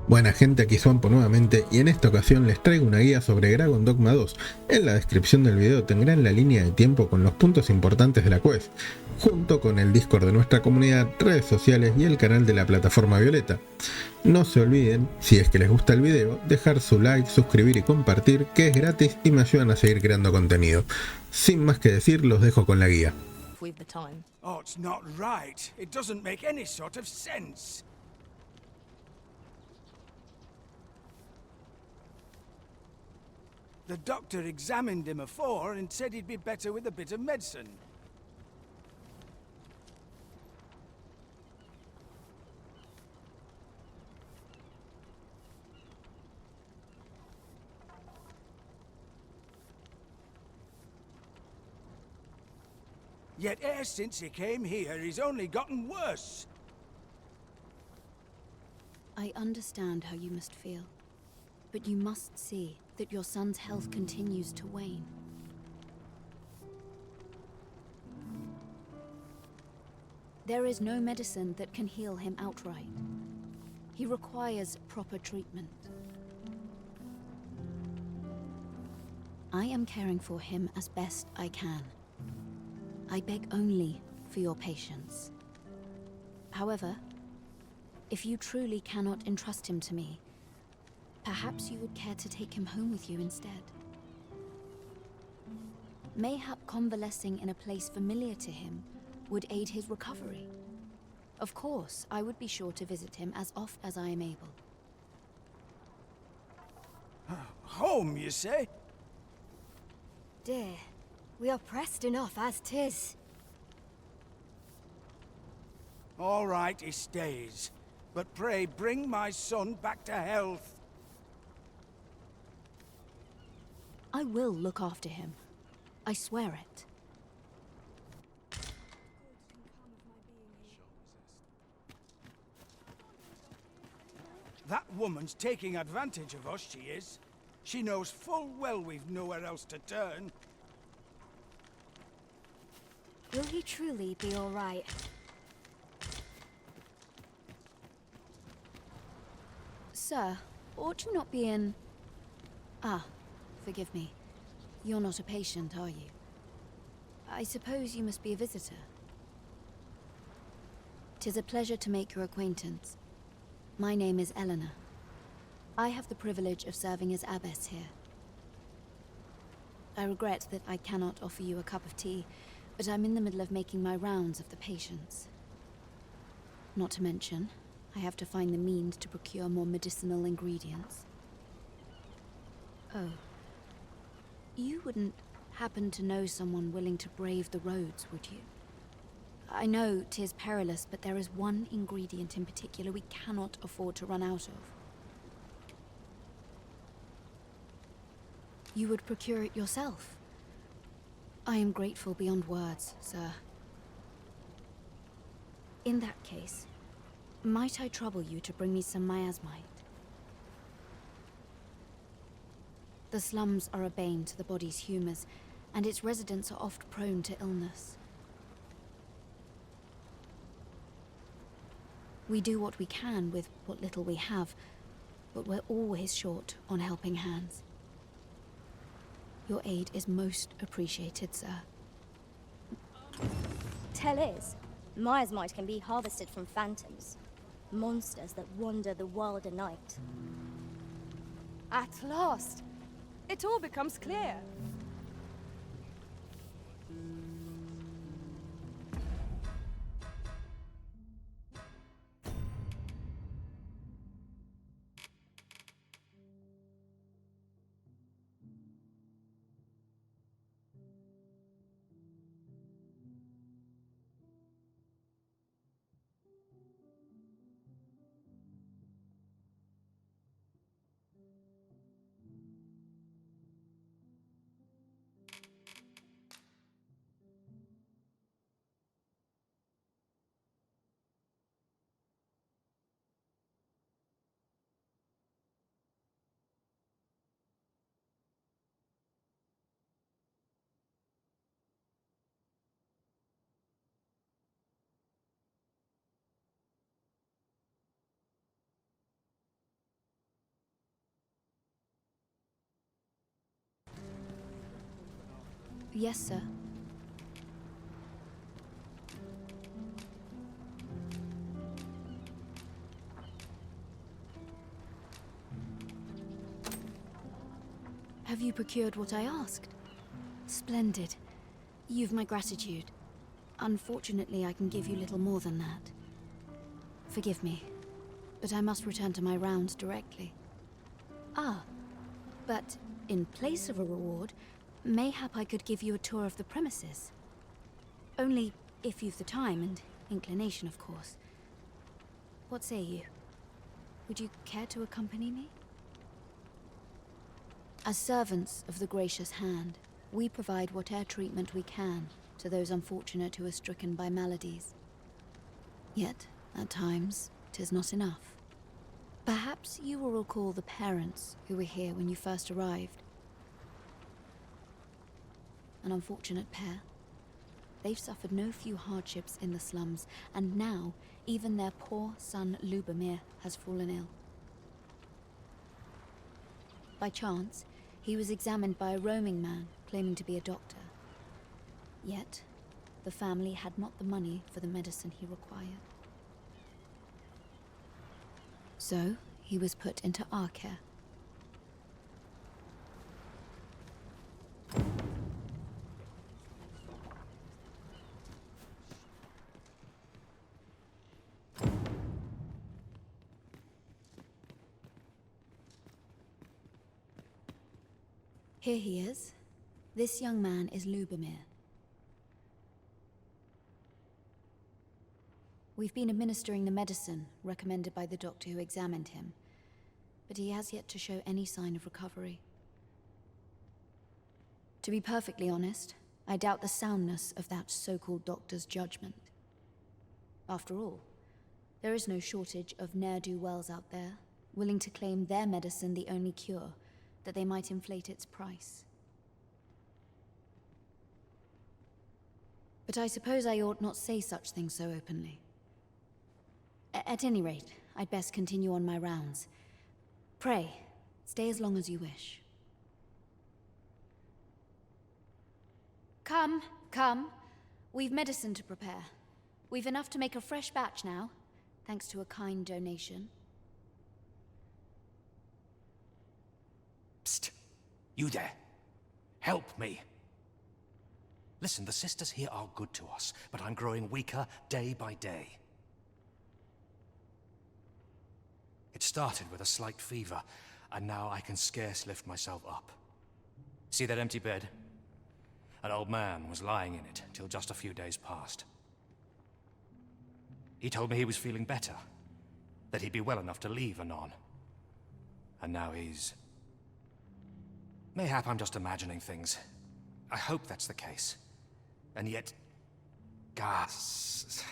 Buena gente, aquí Swampo nuevamente y en esta ocasión les traigo una guía sobre Dogma 2. En la descripción del video tendrán la línea de tiempo con los puntos importantes de la quest, junto con el Discord de nuestra comunidad, redes sociales y el canal de la plataforma Violeta. No se olviden, si es que les gusta el video, dejar su like, suscribir y compartir, que es gratis y me ayudan a seguir creando contenido. Sin más que decir, los dejo con la guía. Oh, it's not right. It doesn't make any sort of sense. The doctor examined him afore and said he'd be better with a bit of medicine. Yet ever since he came here, he's only gotten worse. I understand how you must feel, but you must see that your son's health continues to wane. There is no medicine that can heal him outright. He requires proper treatment. I am caring for him as best I can. I beg only for your patience. However, if you truly cannot entrust him to me, perhaps you would care to take him home with you instead. Mayhap convalescing in a place familiar to him would aid his recovery. Of course, I would be sure to visit him as oft as I am able. Home, you say? Dear, we are pressed enough as 'tis. All right, he stays. But pray bring my son back to health. I will look after him. I swear it. That woman's taking advantage of us, she is. She knows full well we've nowhere else to turn. Will he truly be all right? Sir, ought you not be in... Ah, forgive me. You're not a patient, are you? I suppose you must be a visitor. 'Tis a pleasure to make your acquaintance. My name is Elena. I have the privilege of serving as abbess here. I regret that I cannot offer you a cup of tea, but I'm in the middle of making my rounds of the patients. Not to mention, I have to find the means to procure more medicinal ingredients. Oh. You wouldn't happen to know someone willing to brave the roads, would you? I know 'tis perilous, but there is one ingredient in particular we cannot afford to run out of. You would procure it yourself. I am grateful beyond words, sir. In that case, might I trouble you to bring me some miasmite? The slums are a bane to the body's humors, and its residents are oft prone to illness. We do what we can with what little we have, but we're always short on helping hands. Your aid is most appreciated, sir. Tell is, miasmite can be harvested from phantoms, monsters that wander the wilder night. At last, it all becomes clear. Yes, sir. Have you procured what I asked? Splendid. You've my gratitude. Unfortunately, I can give you little more than that. Forgive me, but I must return to my rounds directly. Ah, but in place of a reward, mayhap I could give you a tour of the premises. Only if you've the time and inclination, of course. What say you? Would you care to accompany me? As servants of the gracious hand, we provide whatever treatment we can to those unfortunate who are stricken by maladies. Yet, at times, 'tis not enough. Perhaps you will recall the parents who were here when you first arrived. An unfortunate pair. They've suffered no few hardships in the slums, and now even their poor son Lubomir has fallen ill. By chance, he was examined by a roaming man claiming to be a doctor. Yet, the family had not the money for the medicine he required. So, he was put into our care. Here he is. This young man is Lubomir. We've been administering the medicine recommended by the doctor who examined him, but he has yet to show any sign of recovery. To be perfectly honest, I doubt the soundness of that so-called doctor's judgment. After all, there is no shortage of ne'er-do-wells out there, willing to claim their medicine the only cure, that they might inflate its price. But I suppose I ought not say such things so openly. At any rate, I'd best continue on my rounds. Pray, stay as long as you wish. Come, come. We've medicine to prepare. We've enough to make a fresh batch now, thanks to a kind donation. Psst! You there! Help me! Listen, the sisters here are good to us, but I'm growing weaker day by day. It started with a slight fever, and now I can scarce lift myself up. See that empty bed? An old man was lying in it till just a few days past. He told me he was feeling better, that he'd be well enough to leave anon. And now he's... Mayhap I'm just imagining things. I hope that's the case. And yet... Gas...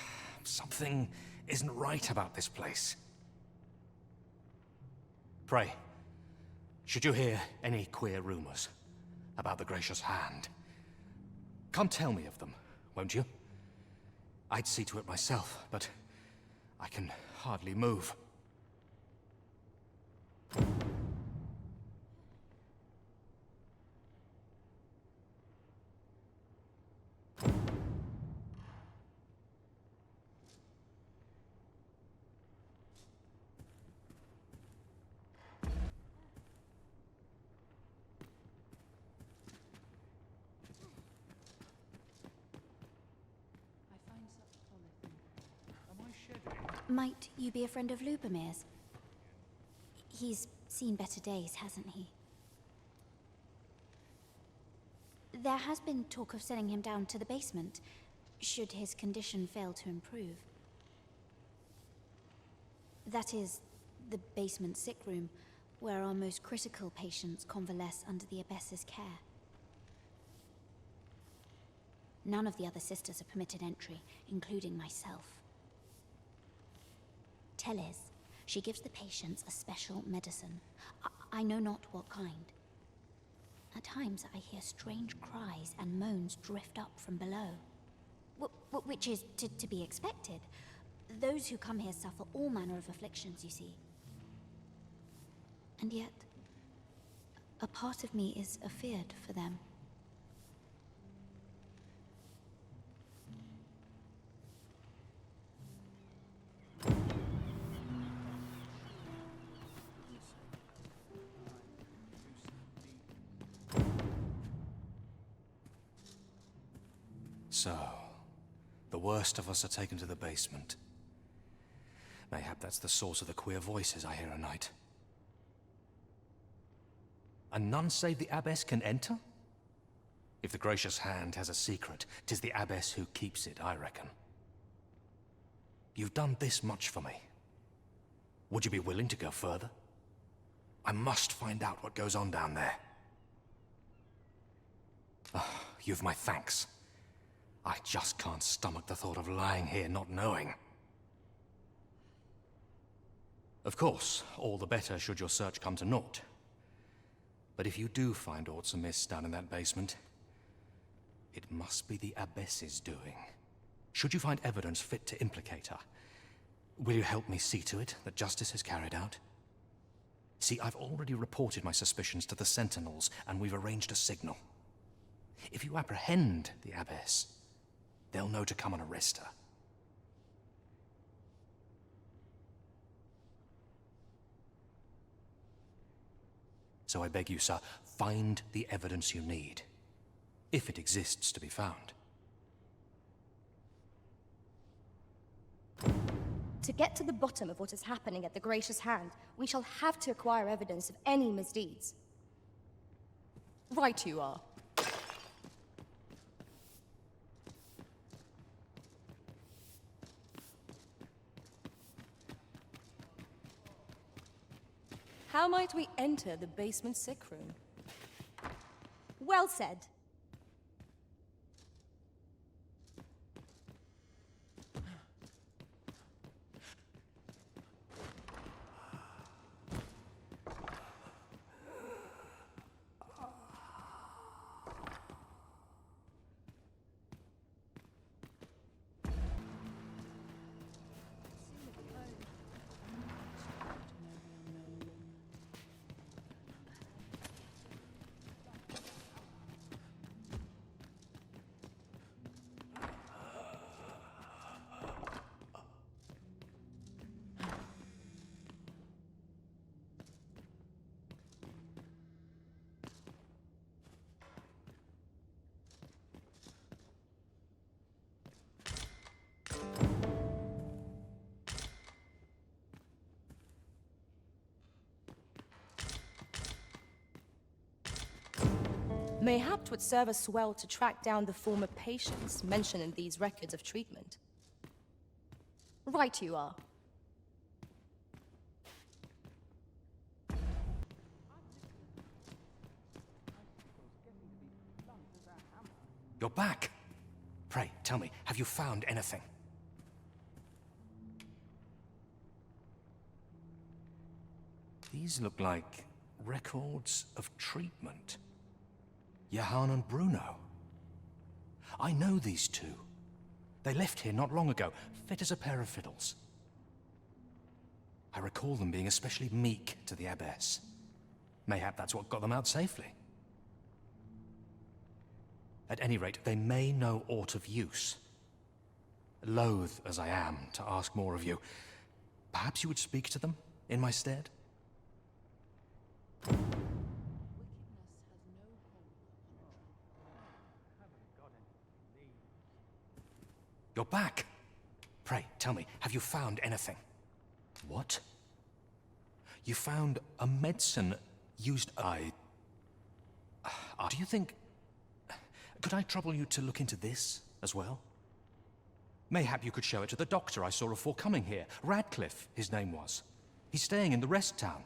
Something isn't right about this place. Pray, should you hear any queer rumors about the gracious hand, come tell me of them, won't you? I'd see to it myself, but I can hardly move. Might you be a friend of Lubomir's? He's seen better days, hasn't he? There has been talk of sending him down to the basement, should his condition fail to improve. That is, the basement sick room, where our most critical patients convalesce under the abbess's care. None of the other sisters are permitted entry, including myself. Teles, she gives the patients a special medicine. I know not what kind. At times I hear strange cries and moans drift up from below. Which is to be expected. Those who come here suffer all manner of afflictions, you see. And yet, a part of me is afeared for them. So, the worst of us are taken to the basement. Mayhap that's the source of the queer voices I hear at night. And none save the abbess can enter? If the gracious hand has a secret, 'tis the abbess who keeps it, I reckon. You've done this much for me. Would you be willing to go further? I must find out what goes on down there. Oh, you've my thanks. I just can't stomach the thought of lying here not knowing. Of course, all the better should your search come to naught. But if you do find aught amiss down in that basement, it must be the abbess's doing. Should you find evidence fit to implicate her, will you help me see to it that justice is carried out? See, I've already reported my suspicions to the sentinels, and we've arranged a signal. If you apprehend the abbess, they'll know to come and arrest her. So I beg you, sir, find the evidence you need, if it exists to be found. To get to the bottom of what is happening at the Gracious Hand, we shall have to acquire evidence of any misdeeds. Right you are. How might we enter the basement sick room? Well said. Mayhap 'twould serve us well to track down the former patients mentioned in these records of treatment. Right you are. You're back! Pray, tell me, have you found anything? These look like records of treatment. Jehan and Bruno. I know these two. They left here not long ago, fit as a pair of fiddles. I recall them being especially meek to the abbess. Mayhap that's what got them out safely. At any rate, they may know aught of use. Loath as I am to ask more of you, perhaps you would speak to them in my stead? You're back! Pray, tell me, have you found anything? What? You found a medicine used... do you think... Could I trouble you to look into this as well? Mayhap you could show it to the doctor I saw afore coming here. Radcliffe, his name was. He's staying in the rest town.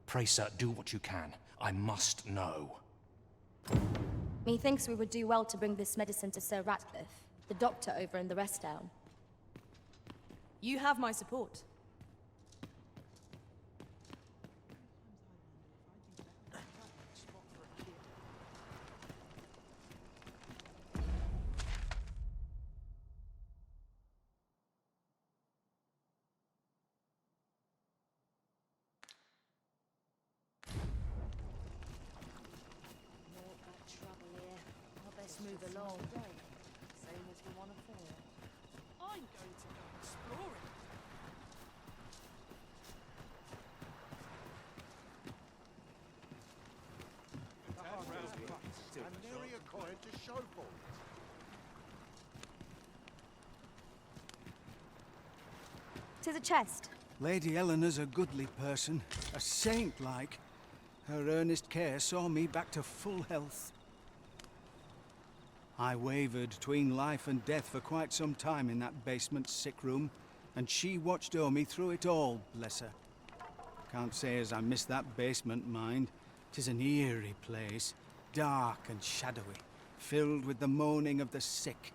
Pray, sir, do what you can. I must know. Methinks we would do well to bring this medicine to Sir Ratcliffe, the doctor over in the rest town. You have my support. Move along. Same as the one afore. I'm going to go exploring. And nary a coin to show for. 'Tis a chest. Lady Eleanor's a goodly person, a saint-like. Her earnest care saw me back to full health. I wavered between life and death for quite some time in that basement sick room, and she watched o'er me through it all, bless her. Can't say as I miss that basement, mind. 'Tis an eerie place, dark and shadowy, filled with the moaning of the sick.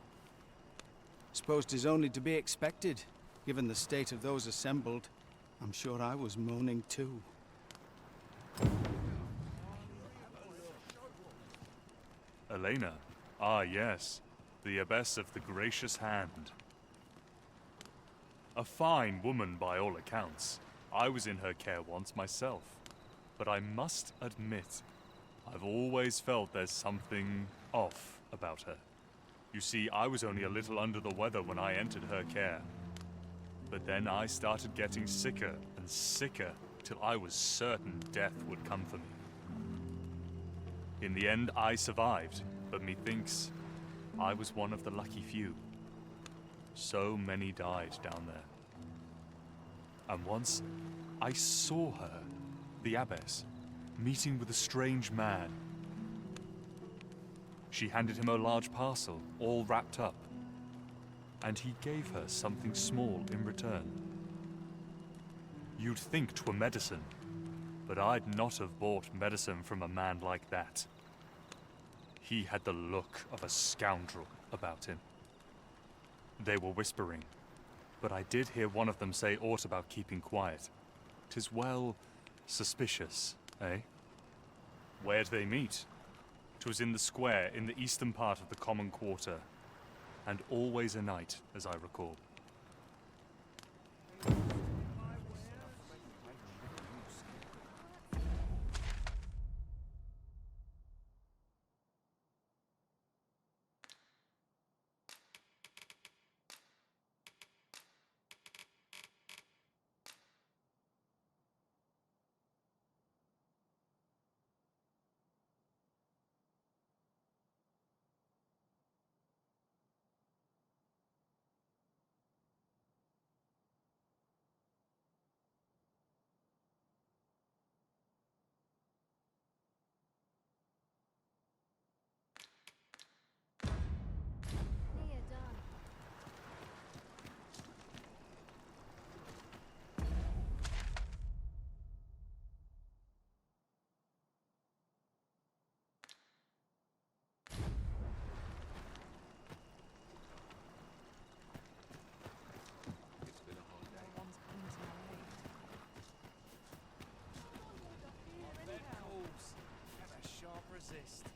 Suppose 'tis only to be expected, given the state of those assembled. I'm sure I was moaning too. Elena. Ah, yes. The abbess of the gracious hand. A fine woman by all accounts. I was in her care once myself. But I must admit, I've always felt there's something off about her. You see, I was only a little under the weather when I entered her care. But then I started getting sicker and sicker till I was certain death would come for me. In the end, I survived, but methinks I was one of the lucky few. So many died down there. And once, I saw her, the abbess, meeting with a strange man. She handed him a large parcel, all wrapped up, and he gave her something small in return. You'd think 'twere medicine, but I'd not have bought medicine from a man like that. He had the look of a scoundrel about him. They were whispering, but I did hear one of them say aught about keeping quiet. 'Tis well suspicious, eh? Where'd they meet? 'Twas in the square in the eastern part of the common quarter, and always a night, as I recall. Resist.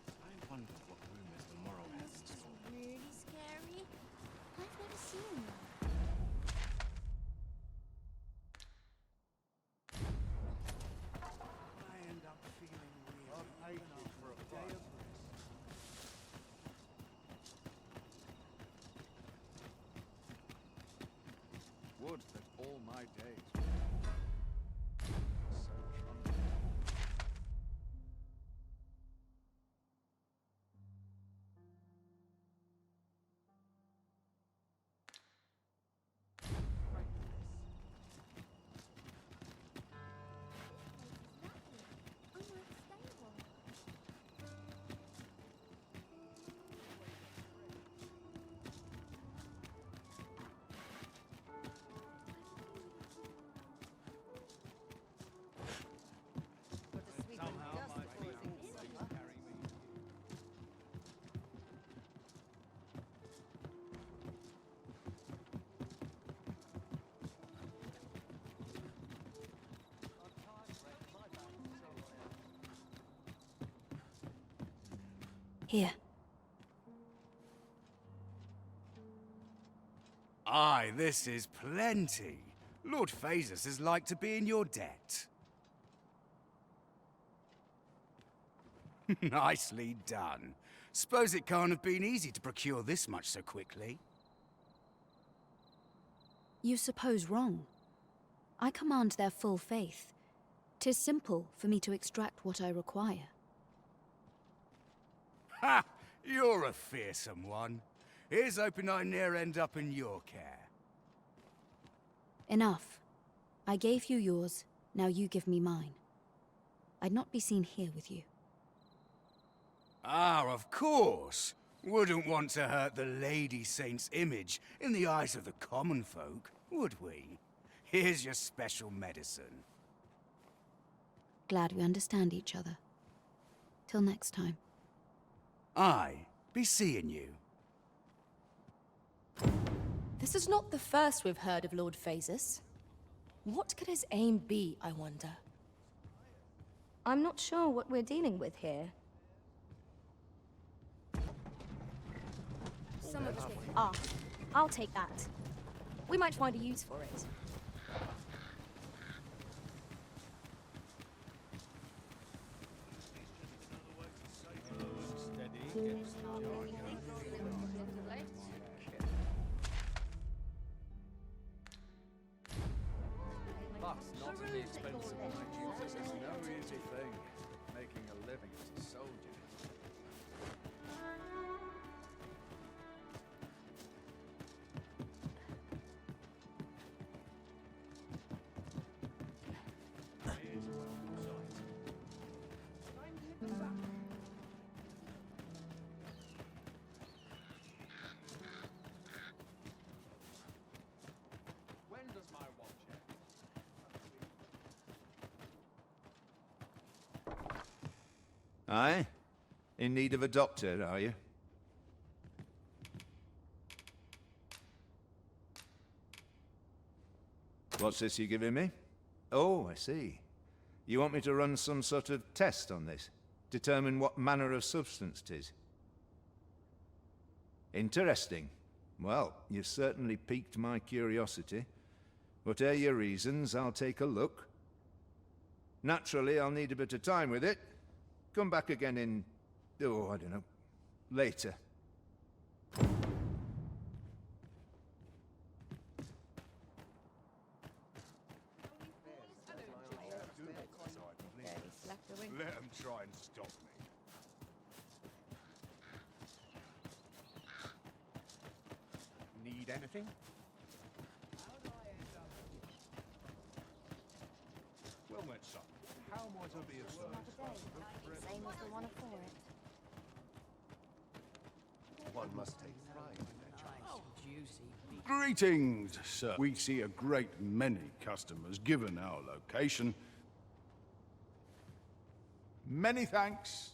I wonder what rumors tomorrow has in store. Really scary? I've never seen one. I end up feeling really even for a day of rest. Would that all my days Here. Aye, this is plenty. Lord Phasus is like to be in your debt. Nicely done. Suppose it can't have been easy to procure this much so quickly. You suppose wrong. I command their full faith. 'Tis simple for me to extract what I require. Ha! You're a fearsome one. Here's hoping I ne'er end up in your care. Enough. I gave you yours, now you give me mine. I'd not be seen here with you. Ah, of course. Wouldn't want to hurt the Lady Saint's image in the eyes of the common folk, would we? Here's your special medicine. Glad we understand each other. Till next time. I be seeing you. This is not the first we've heard of Lord Phases. What could his aim be, I wonder? I'm not sure what we're dealing with here. Ah, I'll take that. We might find a use for it. Must not be expensive, mind you. It's no easy thing, making a living as a soldier. When does my watch end? Aye? In need of a doctor, are you? What's this you're giving me? Oh, I see. You want me to run some sort of test on this? Determine what manner of substance 'tis? Interesting. Well, you've certainly piqued my curiosity. Whatever your reasons, I'll take a look. Naturally, I'll need a bit of time with it. Come back again in... oh, I don't know. Later. Let them try and stop me. Need anything? Well met, son. How might I be of service? Same as the one before it. One must take pride in their choice. Greetings, sir. We see a great many customers given our location. Many thanks.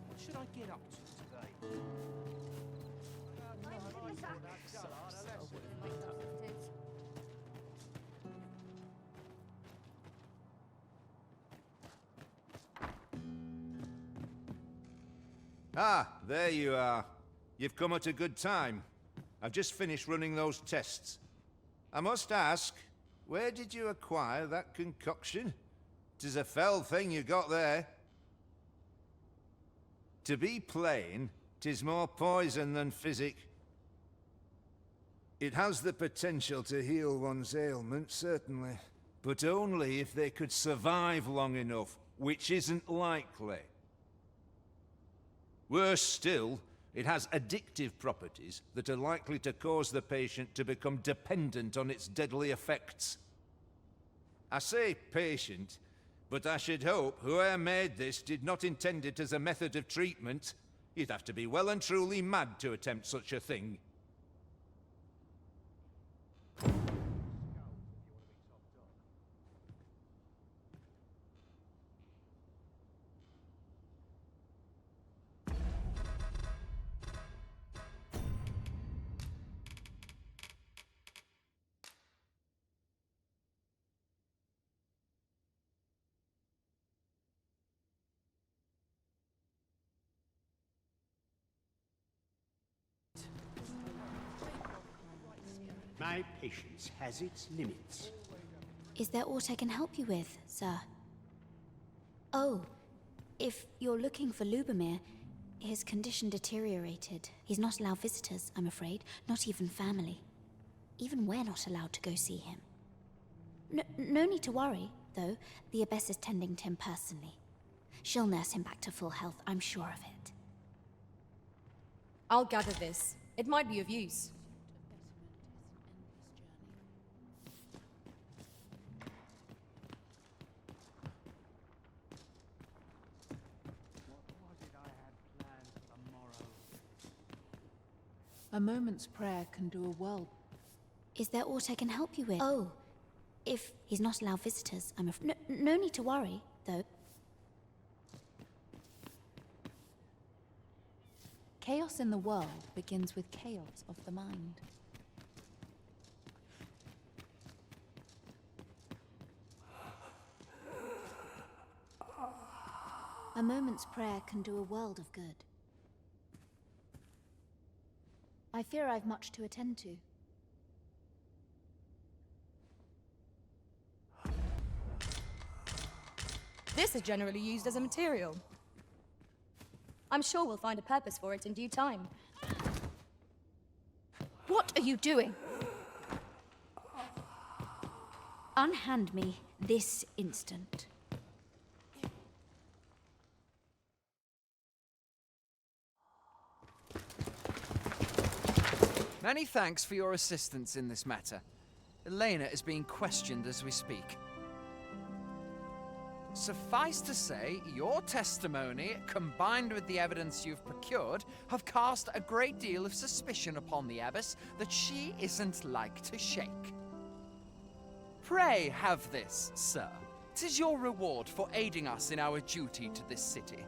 What should I get up to today? Ah, there you are. You've come at a good time. I've just finished running those tests. I must ask, where did you acquire that concoction? 'Tis a fell thing you got there. To be plain, 'tis more poison than physic. It has the potential to heal one's ailment, certainly, but only if they could survive long enough, which isn't likely. Worse still, it has addictive properties that are likely to cause the patient to become dependent on its deadly effects. I say patient, but I should hope whoever made this did not intend it as a method of treatment. You'd have to be well and truly mad to attempt such a thing. My patience has its limits. Is there aught I can help you with, sir? Oh, if you're looking for Lubomir, his condition deteriorated. He's not allowed visitors, I'm afraid, not even family. Even we're not allowed to go see him. No need to worry, though. The Abbess is tending to him personally. She'll nurse him back to full health, I'm sure of it. I'll gather this. It might be of use. A moment's prayer can do a world. Is there aught I can help you with? Oh, if he's not allowed visitors, I'm afraid. No need to worry, though. Chaos in the world begins with chaos of the mind. A moment's prayer can do a world of good. I fear I've much to attend to. This is generally used as a material. I'm sure we'll find a purpose for it in due time. What are you doing? Unhand me this instant. Many thanks for your assistance in this matter. Elena is being questioned as we speak. Suffice to say, your testimony, combined with the evidence you've procured, have cast a great deal of suspicion upon the Abbess that she isn't like to shake. Pray have this, sir. 'Tis your reward for aiding us in our duty to this city.